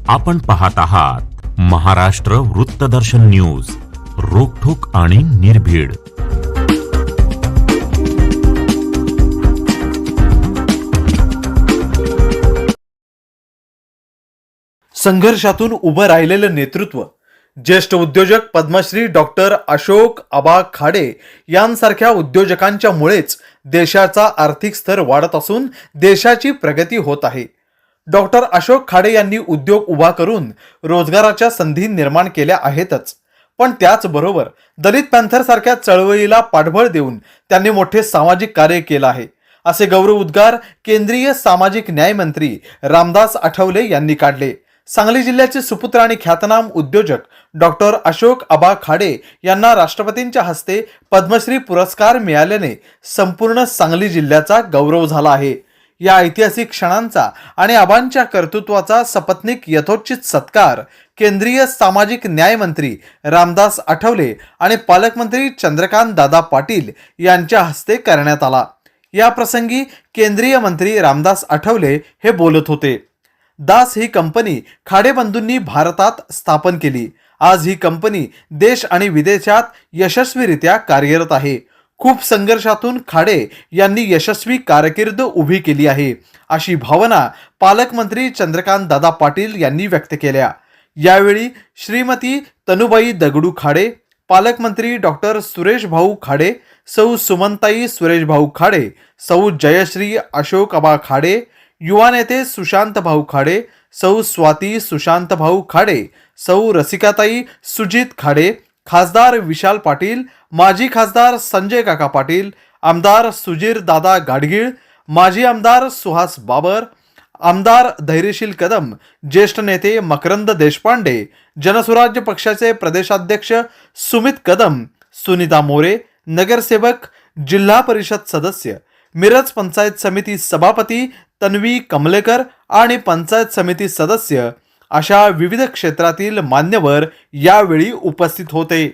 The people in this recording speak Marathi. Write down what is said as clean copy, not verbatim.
आपण पाहत आहात महाराष्ट्र वृत्तदर्शन न्यूज, रोखठोक आणि निर्भीड. संघर्षातून उभं राहिलेलं नेतृत्व, ज्येष्ठ उद्योजक पद्मश्री डॉक्टर अशोक आबा खाडे यांसारख्या उद्योजकांच्या मुळेच देशाचा आर्थिक स्तर वाढत असून देशाची प्रगती होत आहे. डॉक्टर अशोक खाडे यांनी उद्योग उभा करून रोजगाराच्या संधी निर्माण केल्या आहेतच, पण त्याचबरोबर दलित पॅंथर सारख्या चळवळीला पाठबळ देऊन त्यांनी मोठे सामाजिक कार्य केलं आहे, असे गौरव उद्गार केंद्रीय सामाजिक न्याय मंत्री रामदास आठवले यांनी काढले. सांगली जिल्ह्याचे सुपुत्र आणि ख्यातनाम उद्योजक डॉक्टर अशोक आबा खाडे यांना राष्ट्रपतींच्या हस्ते पद्मश्री पुरस्कार मिळाल्याने संपूर्ण सांगली जिल्ह्याचा गौरव झाला आहे. या ऐतिहासिक क्षणांचा आणि आबांच्या कर्तृत्वाचा सपत्नीक यथोचित सत्कार केंद्रीय सामाजिक न्याय मंत्री रामदास आठवले आणि पालकमंत्री चंद्रकांत दादा पाटील यांच्या हस्ते करण्यात आला. या प्रसंगी केंद्रीय मंत्री रामदास आठवले हे बोलत होते. दास ही कंपनी खाडे बंधूंनी भारतात स्थापन केली. आज ही कंपनी देश आणि विदेशात यशस्वीरित्या कार्यरत आहे. खूप संघर्षातून खाडे यांनी यशस्वी कारकीर्द उभी केली आहे, अशी भावना पालकमंत्री चंद्रकांत दादा पाटील यांनी व्यक्त केल्या. यावेळी श्रीमती तनुबाई दगडू खाडे, पालकमंत्री डॉक्टर सुरेश भाऊ खाडे, सौ सुमनताई सुरेश भाऊ खाडे, सौ जयश्री अशोक आबा खाडे, युवा नेते सुशांत भाऊ खाडे, सौ स्वाती सुशांत भाऊ खाडे, सौ रसिकाताई सुजित खाडे, खासदार विशाल पाटील, माजी खासदार संजय काका पाटील, आमदार सुजीर दादा गाडगीळ, माजी आमदार सुहास बाबर, आमदार धैर्यशील कदम, ज्येष्ठ नेते मकरंद देशपांडे, जनसुराज्य पक्षाचे प्रदेशाध्यक्ष सुमित कदम, सुनीता मोरे, नगरसेवक, जिल्हा परिषद सदस्य, मिरज पंचायत समिती सभापती तन्वी कमलेकर आणि पंचायत समिती सदस्य अशा विविध क्षेत्रातील मान्यवर यावेळी उपस्थित होते.